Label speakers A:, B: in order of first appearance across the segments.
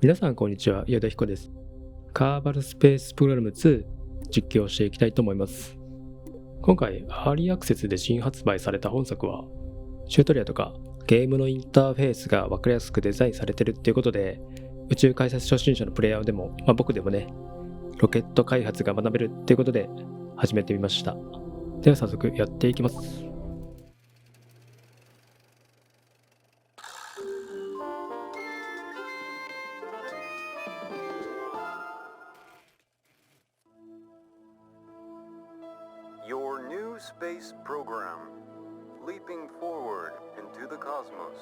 A: 皆さんこんにちは、岩田彦です。カーバルスペースプログラム2実況していきたいと思います。今回アーリーアクセスで新発売された本作はチュートリアルとかゲームのインターフェースが分かりやすくデザインされてるっていうことで、宇宙開発初心者のプレイヤーでも、僕でもね、ロケット開発が学べるっていうことで始めてみました。では早速やっていきます。
B: Your new space program, leaping forward into the cosmos.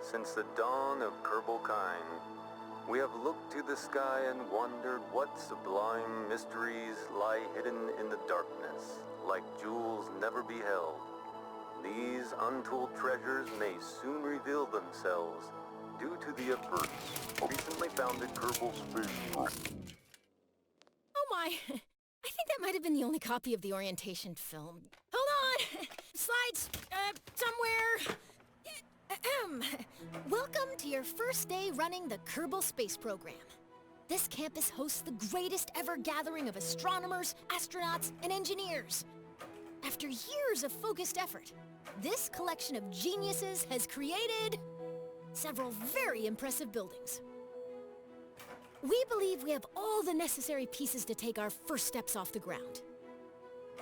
B: Since the dawn of Kerbal we have looked to the sky and wondered what sublime mysteries lie hidden in the darkness, like jewels never beheld. These untold treasures may soon reveal themselves due to the efforts recently founded Kerbal Space Program.
C: Oh my! I think that might have been the only copy of the orientation film. Hold on! Slides, somewhere! Welcome to your first day running the Kerbal Space Program. This campus hosts the greatest ever gathering of astronomers, astronauts, and engineers. After years of focused effort, this collection of geniuses has created several very impressive buildings. We believe we have all the necessary pieces to take our first steps off the ground.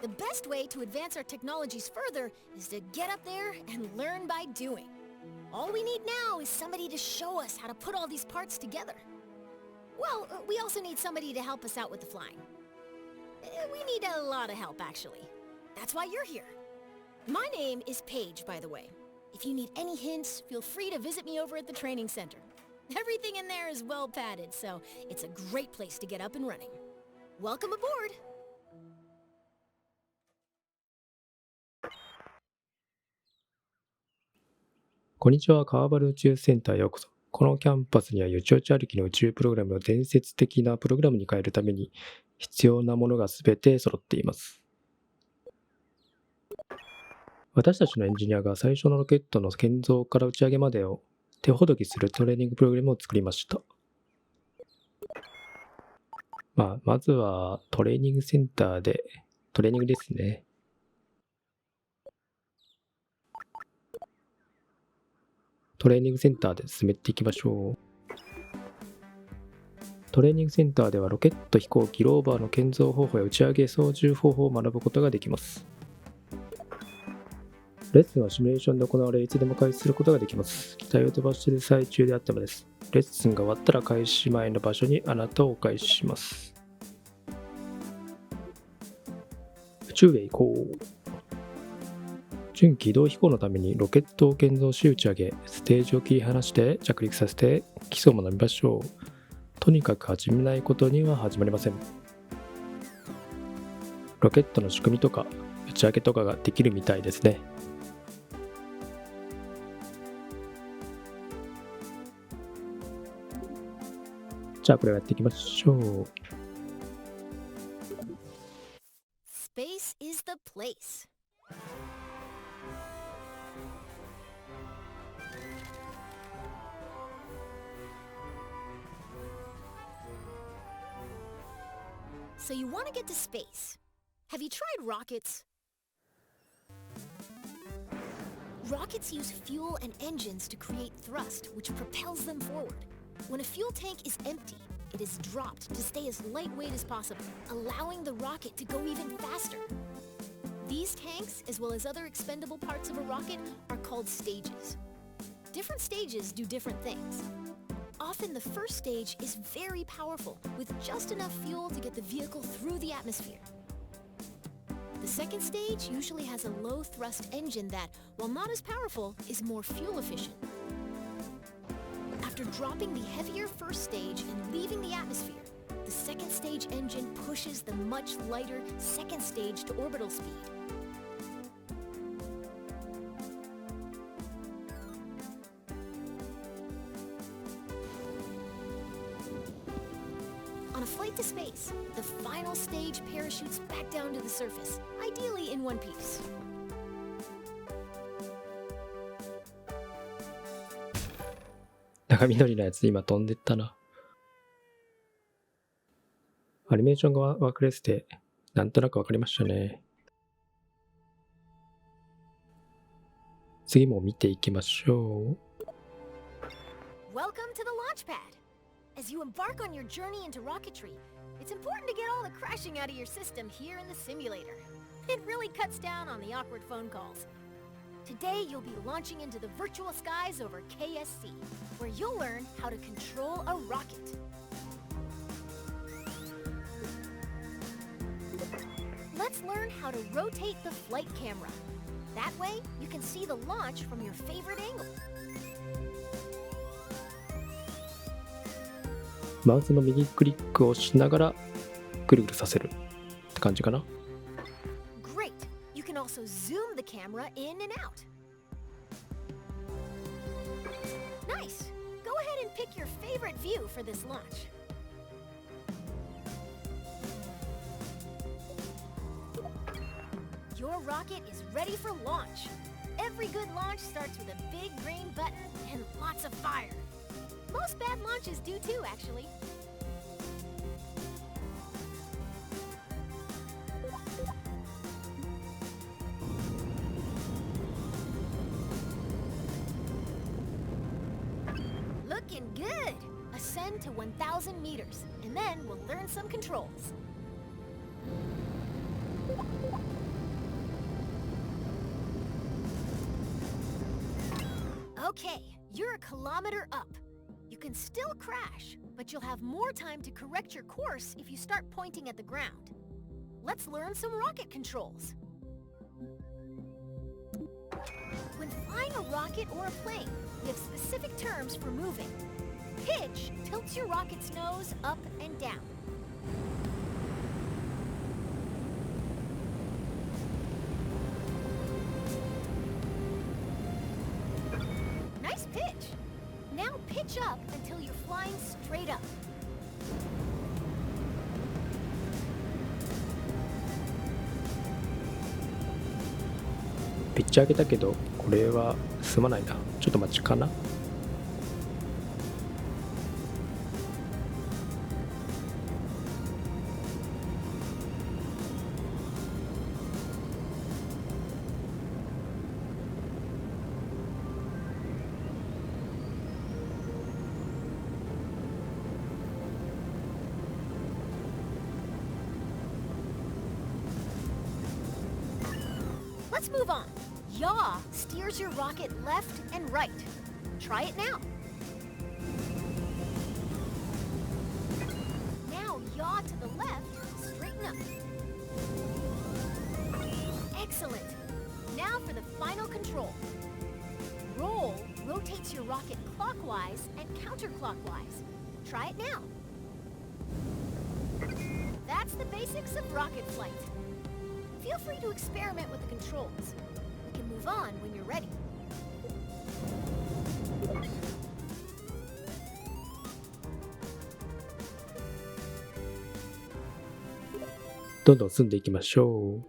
C: The best way to advance our technologies further is to get up there and learn by doing. All we need now is somebody to show us how to put all these parts together. Well, we also need somebody to help us out with the flying. We need a lot of help, actually. That's why you're here. My name is Paige, by the way. If you need any hints, feel free to visit me over at the training center. Everything in there is well padded, so it's a great place to get up and running. Welcome aboard!
A: こんにちは、カーバル宇宙センターへようこそ。このキャンパスにはよちよち歩きの宇宙プログラムを伝説的なプログラムに変えるために必要なものがすべて揃っています。私たちのエンジニアが最初のロケットの建造から打ち上げまでを手ほどきするトレーニングプログラムを作りました。まずはトレーニングセンターでトレーニングですね。トレーニングセンターで進めていきましょう。トレーニングセンターではロケット飛行機ローバーの建造方法や打ち上げ操縦方法を学ぶことができます。レッスンはシミュレーションで行われ、いつでも開始することができます。機体を飛ばしている最中であってもです。レッスンが終わったら開始前の場所にあなたをお返しします。宇宙へ行こう。準軌道飛行のためにロケットを建造し打ち上げ、ステージを切り離して着陸させて基礎を学びましょう。とにかく始めないことには始まりません。ロケットの仕組みとか打ち上げとかができるみたいですね。じゃあこれをやっていきましょう。
C: Space is the place. So you want to get to space. Have you tried rockets? Rockets use fuel and engines to create thrust, which propels them forward. When a fuel tank is empty, it is dropped to stay as lightweight as possible, allowing the rocket to go even faster. These tanks, as well as other expendable parts of a rocket, are called stages. Different stages do different things. Often the first stage is very powerful, with just enough fuel to get the vehicle through the atmosphere. The second stage usually has a low-thrust engine that, while not as powerful, is more fuel efficient. After dropping the heavier first stage and leaving the atmosphere, the second stage engine pushes the much lighter second stage to orbital speed. On a flight to space, the final stage parachutes back down to the surface, ideally in one piece.
A: な長緑のやつ今飛んでったな。アニメーションが分かれてて、なんとなく分かりましたね。次も見ていきましょう。
C: Welcome to the launch pad. As you embark on your journey into rocketry, it's important to get all the crashing out of your system here in the simulator. It really cuts down on the awkward phone calls. Today, you'll be launching into the virtual skies over KSC, where you'll learn how to control a rocket. Let's learn how to rotate the flight camera. That way, you can see the launch from your favorite angle.
A: マウスの右クリックをしながらぐるぐるさせるって感じかな。
C: Great! You can also zoom the camera in and out. Nice! Go ahead and pick your favorite view for this launch. Your rocket is ready for launch. Every good launch starts with a big green button and lots of fire. Most bad launches do too, actually. Looking good! Ascend to 1,000 meters, and then we'll learn some controls. Okay, you're a kilometer up. You can still crash, but you'll have more time to correct your course if you start pointing at the ground. Let's learn some rocket controls. When flying a rocket or a plane, we have specific terms for moving. Pitch tilts your rocket's nose up and down. Nice pitch! Now pitch up until you're flying straight up.
A: ピッチ上げたけどこれは進まないな。ちょっと待ちかな。
C: Let's move on. Yaw steers your rocket left and right. Try it now. Now yaw to the left, straighten up. Excellent. Now for the final control. Roll rotates your rocket clockwise and counterclockwise. Try it now. That's the basics of rocket flight. Feel free to experiment with the controls. We can move on when you're ready.
A: どんどん進んでいきましょう。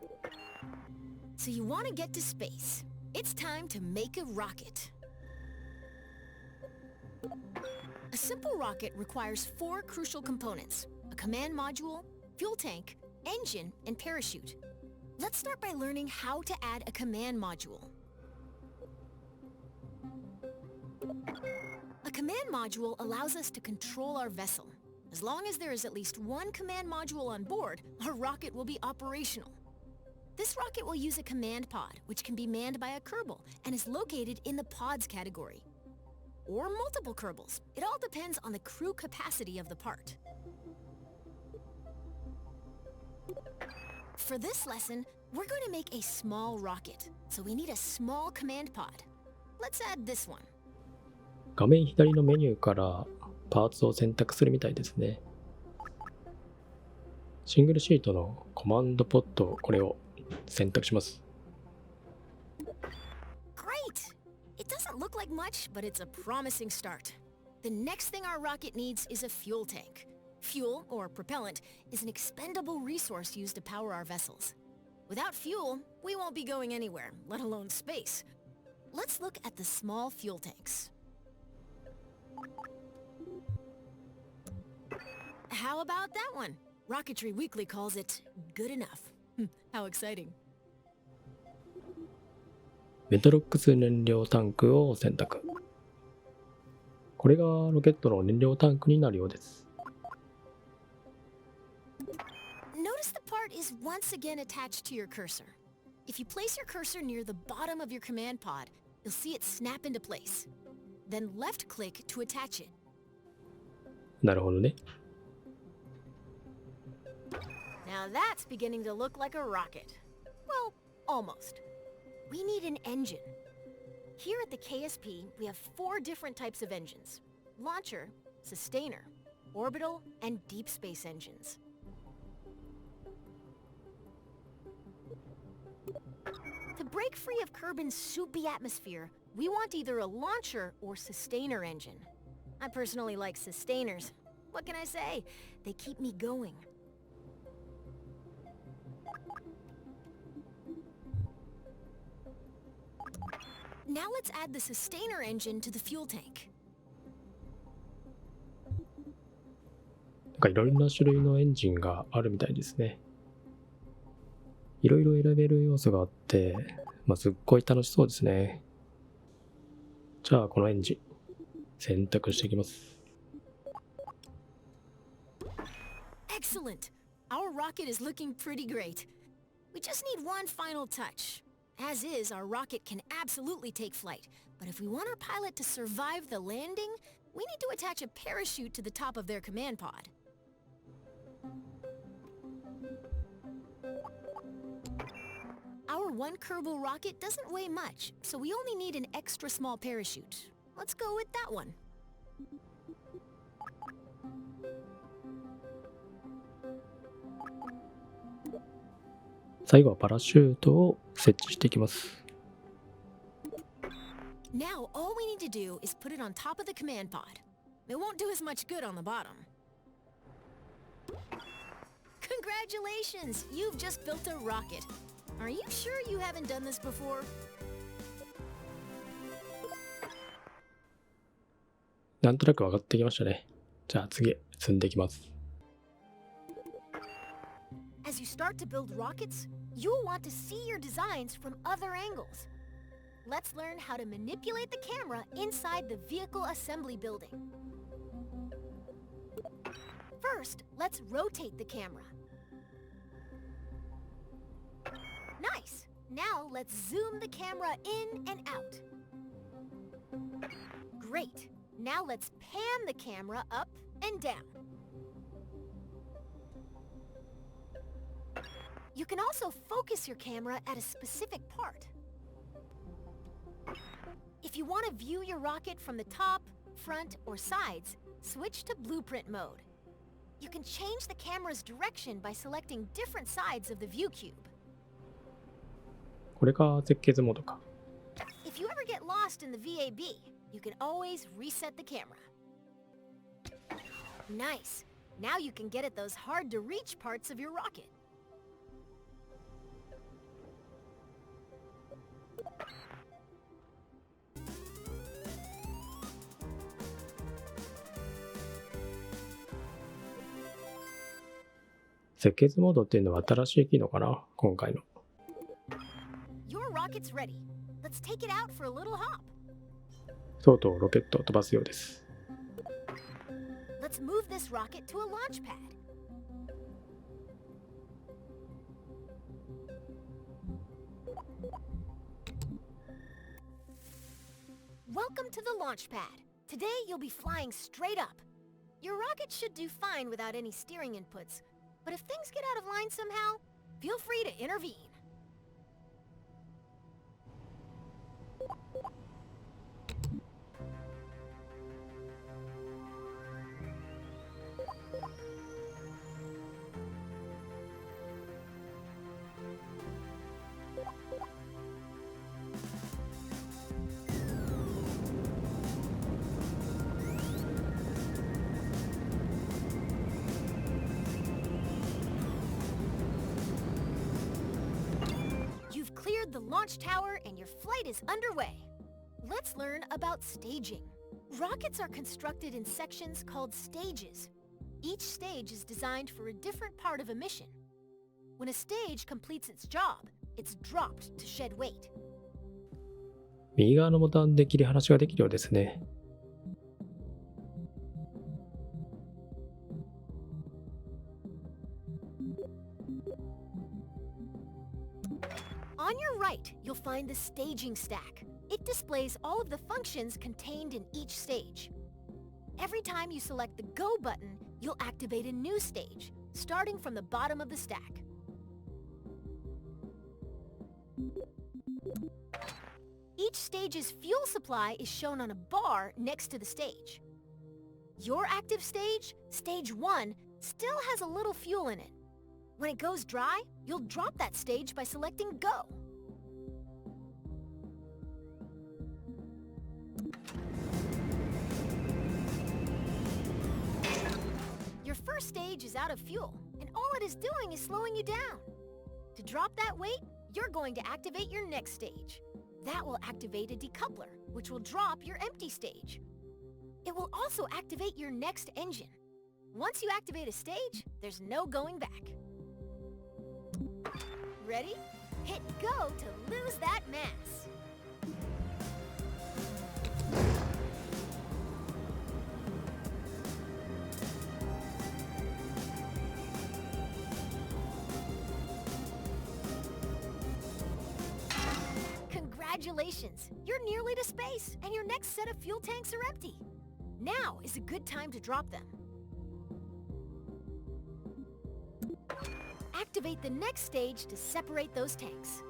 C: So you want to get to space. It's time to make a rocket. A simple rocket requires 4 crucial components: a command module, fuel tank, engine, and parachute. Let's start by learning how to add a command module. A command module allows us to control our vessel. As long as there is at least one command module on board, our rocket will be operational. This rocket will use a command pod, which can be manned by a Kerbal and is located in the pods category. Or multiple Kerbals. It all depends on the crew capacity of the part. For this lesson, we're going to make a small rocket, so we need a small command pod. Let's add this one.
A: 画面左のメニューからパーツを選択するみたいですね。シングルシートのコマンドポット、これを選択します。
C: Great! It doesn't look like much, but it's a promising start. The next thing our rocket needs is a fuel tank. Fuel, or propellant, is an expendable resource used to power our vessels. Without fuel, we won't be going anywhere, let alone space. Let's look at the small fuel tanks. How about that one? Rocketry Weekly calls it good enough. How exciting.
A: メトロックス燃料タンクを選択。これがロケットの燃料タンクになるようです。
C: Notice the part is once again attached to your cursor. If you place your cursor near the bottom of your command pod, you'll see it snap into place. Then left click to attach it.
A: なるほどね。
C: Now that's beginning to look like a rocket. Well, almost. We need an engine. Here at the KSP, we have 4 different types of engines: launcher, sustainer, orbital, and deep space engines. To break free of Kerbin's soupy atmosphere, we want either a launcher or sustainer engine. I personally like sustainers. What can I say? They keep me going. Now let's add the sustainer engine to the fuel tank.
A: なんかいろいろな種類のエンジンがあるみたいですね。いろいろ選べる要素があって、すっごい楽しそうですね。じゃあこのエンジン選択していきます。
C: Excellent! Our rocket is looking pretty great. We just need one final touch. As is, our rocket can absolutely take flight. But if we want our pilot to survive the landing, we need to attach a parachute to the top of their command pod. Our one Kerbal rocket doesn't weigh much, so we only need an extra small parachute. Let's go with that one.
A: 「最後はパラシュートを設置していきます。
C: Now all we need to do is put it on top of the command pod. It won't do as much good on the bottom. Congratulations! You've just built a rocket. Are you sure you haven't done this before?」
A: なんとなく分かってきましたね。じゃあ次積んでいきます。
C: As you start to build rockets, you'll want to see your designs from other angles. Let's learn how to manipulate the camera inside the vehicle assembly building. First, let's rotate the camera. Nice! Now let's zoom the camera in and out. Great! Now let's pan the camera up and down. You can also focus your camera at a specific part. If you want to view your rocket from the top, front, or sides, switch to blueprint mode. You can change the camera's direction by selecting different sides of the view cube.
A: これが設計図モードか。
C: If you ever get lost in the VAB, you can always reset the camera. Nice. Now you can get at those hard-to-reach parts of your rocket.
A: 設計図モードっていうのは新しい機能かな、今回の。
C: Your rocket's ready. Let's take it out for a little hop.
A: とうとうロケットを飛ばすようです。
C: Let's move this rocket to a launch pad. Welcome to the launch pad. Today you'll be flying straight up. Your rocket should do fine without any steering inputs, but if things get out of line somehow, feel free to intervene. You've cleared the launch tower and your flight is underway. Let's learn about staging. Rockets are constructed in sections called stages. Each stage is designed for a different part of a mission. When a stage completes its job, it's dropped to shed weight.
A: 右側のボタンで切り離しができるようですね。
C: On your right, you'll find the staging stack. It displays all of the functions contained in each stage. Every time you select the Go button, you'll activate a new stage, starting from the bottom of the stack. Each stage's fuel supply is shown on a bar next to the stage. Your active stage, Stage 1, still has a little fuel in it. When it goes dry, you'll drop that stage by selecting Go. Your first stage is out of fuel, and all it is doing is slowing you down. To drop that weight, you're going to activate your next stage. That will activate a decoupler, which will drop your empty stage. It will also activate your next engine. Once you activate a stage, there's no going back. Ready? Hit Go to lose that mass. Congratulations! You're nearly to space, and your next set of fuel tanks are empty. Now is a good time to drop them. Activate the next stage to separate those tanks.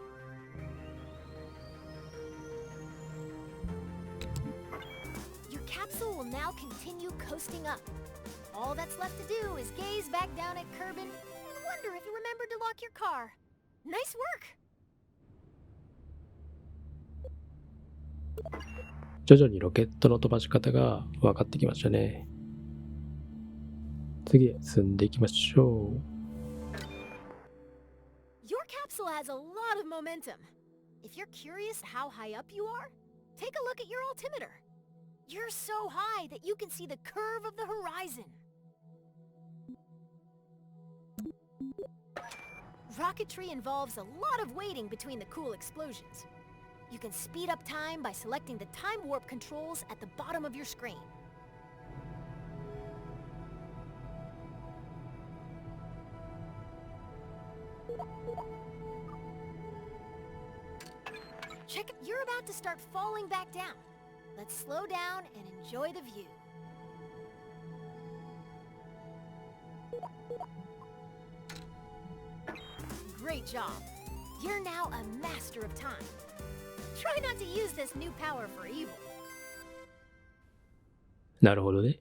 C: Your capsule will now continue coasting up. All that's left to do is gaze back down at Kerbal and wonder if you remembered to lock your car. Nice work!
A: 徐々にロケットの飛ばし方が分かってきましたね。次へ進んでいきましょう。
C: Your capsule has a lot of momentum. If you're curious how high up you are, take a look at your altimeter. You're so high that you can see the curve of the horizon. Rocketry involves a lot of waiting between the cool explosions. You can speed up time by selecting the time warp controls at the bottom of your screen. Check it, you're about to start falling back down. Let's slow down and enjoy the view. Great job. You're now a master of time. Try not to use this new power for evil.
A: なるほどね。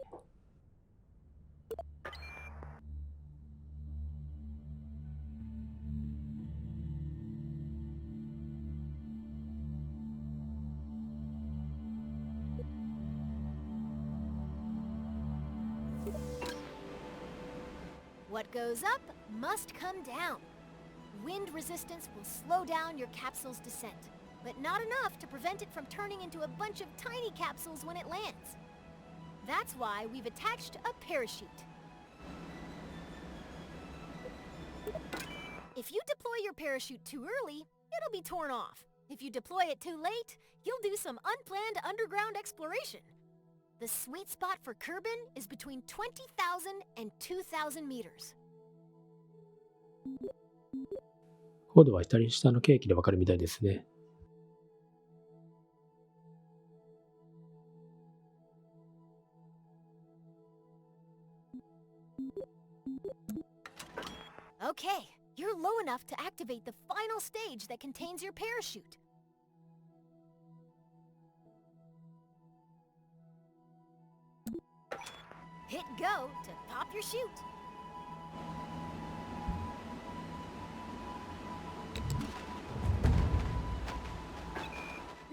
C: What goes up must come down. Wind resistance will slow down your capsule's descent, but not enough to prevent it from turning into a bunch of tiny capsules when it lands. That's why we've attached a parachute. If you deploy your parachute too early, it'll be torn off. If you deploy it too late, you'll do some unplanned underground exploration. The sweet spot for Kerbal is between 20,000 and 2,000 meters.
A: 高度は左下のケーキでわかるみたいですね。
C: Okay, you're low enough to activate the final stage that contains your parachute. Hit Go to pop your chute.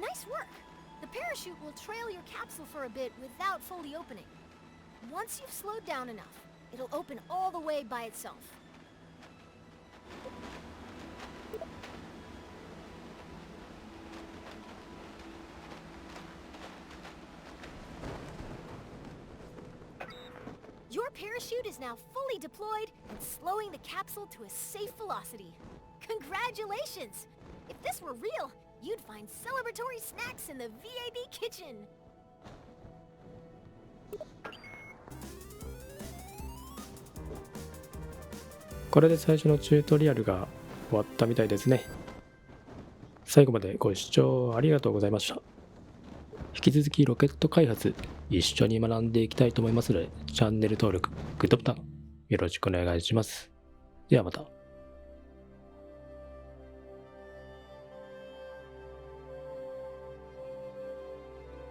C: Nice work! The parachute will trail your capsule for a bit without fully opening. Once you've slowed down enough, it'll open all the way by itself. Your parachute is now fully deployed and slowing the capsule to a safe velocity. Congratulations! If this were real, you'd find celebratory snacks in the VAB kitchen.
A: これで最初のチュートリアルが終わったみたいですね。最後までご視聴ありがとうございました。引き続きロケット開発一緒に学んでいきたいと思いますので、チャンネル登録、グッドボタンよろしくお願いします。ではまた。